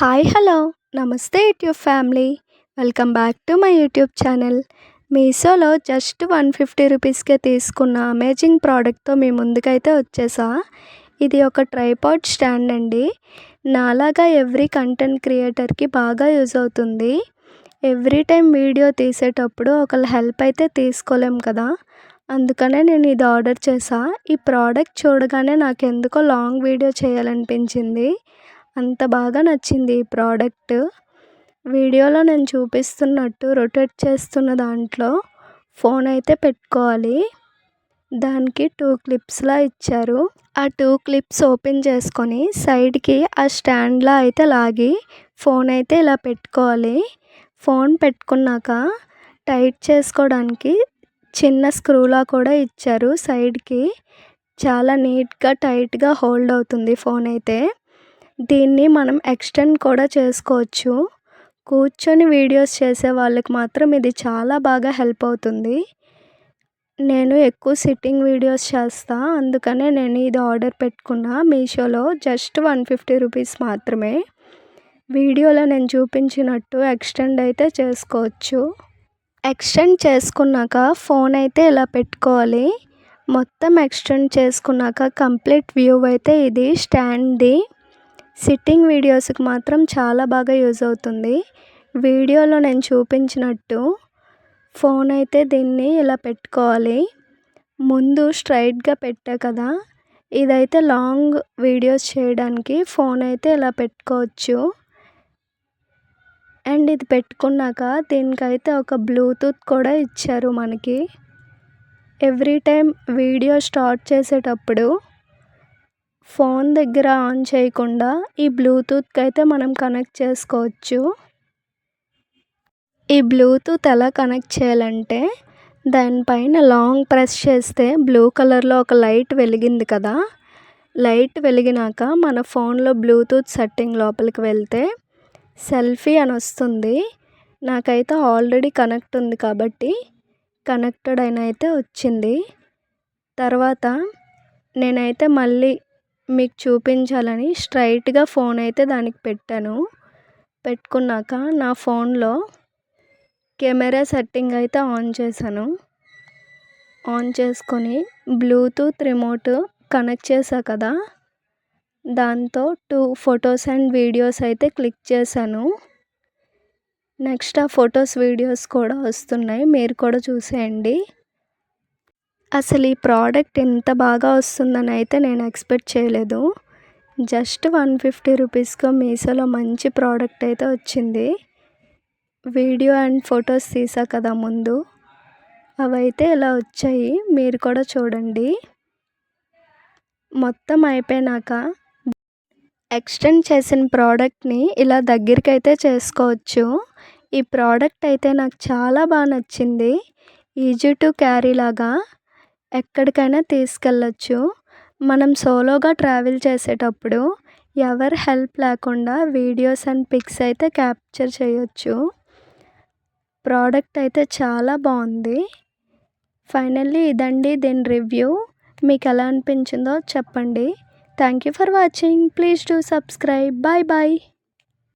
Hi hello నమస్తే YouTube family. Welcome back to my YouTube channel. మీషోలో just 150 రూపీస్కే తీసుకున్న అమేజింగ్ ప్రోడక్ట్తో మీ ముందుకైతే వచ్చేసా. ఇది ఒక ట్రైపాడ్ స్టాండ్ అండి. నాలాగా ఎవ్రీ కంటెంట్ క్రియేటర్కి బాగా యూజ్ అవుతుంది. ఎవ్రీ టైం వీడియో తీసేటప్పుడు ఒకళ్ళ హెల్ప్ అయితే తీసుకోలేం కదా, అందుకనే నేను ఇది ఆర్డర్ చేశా. ఈ ప్రోడక్ట్ చూడగానే నాకు ఎందుకో లాంగ్ వీడియో చేయాలనిపించింది. అంత బాగా నచ్చింది ఈ ప్రోడక్ట్. వీడియోలో నేను చూపిస్తున్నట్టు రొటేట్ చేస్తున్న దాంట్లో ఫోన్ అయితే పెట్టుకోవాలి. దానికి 2 క్లిప్స్లా ఇచ్చారు. ఆ 2 క్లిప్స్ ఓపెన్ చేసుకొని సైడ్కి ఆ స్టాండ్లా అయితే లాగి ఫోన్ అయితే ఇలా పెట్టుకోవాలి. ఫోన్ పెట్టుకున్నాక టైట్ చేసుకోవడానికి చిన్న స్క్రూలా కూడా ఇచ్చారు సైడ్కి. చాలా నీట్గా టైట్గా హోల్డ్ అవుతుంది ఫోన్ అయితే. దీన్ని మనం ఎక్స్టెండ్ కూడా చేసుకోవచ్చు. కూర్చొని వీడియోస్ చేసే వాళ్ళకి మాత్రం ఇది చాలా బాగా హెల్ప్ అవుతుంది. నేను ఎక్కువ సిట్టింగ్ వీడియోస్ చేస్తా, అందుకనే నేను ఇది ఆర్డర్ పెట్టుకున్నా మీషోలో. జస్ట్ 150 రూపీస్ మాత్రమే. వీడియోలో నేను చూపించినట్టు ఎక్స్టెండ్ అయితే చేసుకోవచ్చు. ఎక్స్టెండ్ చేసుకున్నాక ఫోన్ అయితే ఇలా పెట్టుకోవాలి. మొత్తం ఎక్స్టెండ్ చేసుకున్నాక కంప్లీట్ వ్యూ అయితే ఇది స్టాండ్ది. సిట్టింగ్ వీడియోస్కి మాత్రం చాలా బాగా యూజ్ అవుతుంది. వీడియోలో నేను చూపించినట్టు ఫోన్ అయితే దీన్ని ఇలా పెట్టుకోవాలి. ముందు స్ట్రైట్గా పెట్టా కదా, ఇదైతే లాంగ్ వీడియోస్ చేయడానికి ఫోన్ అయితే ఇలా పెట్టుకోవచ్చు. అండ్ ఇది పెట్టుకున్నాక దీనికైతే ఒక బ్లూటూత్ కూడా ఇచ్చారు మనకి. ఎవ్రీ టైం వీడియో స్టార్ట్ చేసేటప్పుడు ఫోన్ దగ్గర ఆన్ చేయకుండా ఈ బ్లూటూత్కి అయితే మనం కనెక్ట్ చేసుకోవచ్చు. ఈ బ్లూటూత్ ఎలా కనెక్ట్ చేయాలంటే, దానిపైన లాంగ్ ప్రెస్ చేస్తే బ్లూ కలర్లో ఒక లైట్ వెలిగింది కదా, లైట్ వెలిగినాక మన ఫోన్లో బ్లూటూత్ సెట్టింగ్ లోపలికి వెళ్తే సెల్ఫీ అని వస్తుంది. నాకైతే ఆల్రెడీ కనెక్ట్ ఉంది కాబట్టి కనెక్టెడ్ అని అయితే వచ్చింది. తర్వాత నేనైతే మళ్ళీ మీకు చూపించాలని స్ట్రైట్గా ఫోన్ అయితే దానికి పెట్టాను. పెట్టుకున్నాక నా ఫోన్లో కెమెరా సెట్టింగ్ అయితే ఆన్ చేశాను. ఆన్ చేసుకొని బ్లూటూత్ రిమోట్ కనెక్ట్ చేశా కదా, దాంతో 2 ఫొటోస్ అండ్ వీడియోస్ అయితే క్లిక్ చేశాను. నెక్స్ట్ ఆ ఫొటోస్ వీడియోస్ కూడా వస్తున్నాయి, మీరు కూడా చూసేయండి. అసలు ఈ ప్రోడక్ట్ ఎంత బాగా వస్తుందని అయితే నేను ఎక్స్పెక్ట్ చేయలేదు. జస్ట్ 150 రూపీస్కి మీషోలో మంచి ప్రోడక్ట్ అయితే వచ్చింది. వీడియో అండ్ ఫొటోస్ తీసా కదా ముందు, అవైతే ఇలా వచ్చాయి, మీరు కూడా చూడండి. మొత్తం అయిపోయినాక ఎక్స్టెండ్ చేసిన ప్రోడక్ట్ని ఇలా దగ్గరికి అయితే చేసుకోవచ్చు. ఈ ప్రోడక్ట్ అయితే నాకు చాలా బాగా నచ్చింది. ఈజీ టు క్యారీ లాగా ఎక్కడికైనా తీసుకెళ్ళచ్చు. మనం సోలోగా ట్రావెల్ చేసేటప్పుడు ఎవరి హెల్ప్ లేకుండా వీడియోస్ అండ్ పిక్స్ అయితే క్యాప్చర్ చేయొచ్చు. ప్రోడక్ట్ అయితే చాలా బాగుంది. ఫైనల్లీ ఇదండి దీని రివ్యూ. మీకు ఎలా అనిపించిందో చెప్పండి. Thank you for watching. Please do subscribe. Bye bye.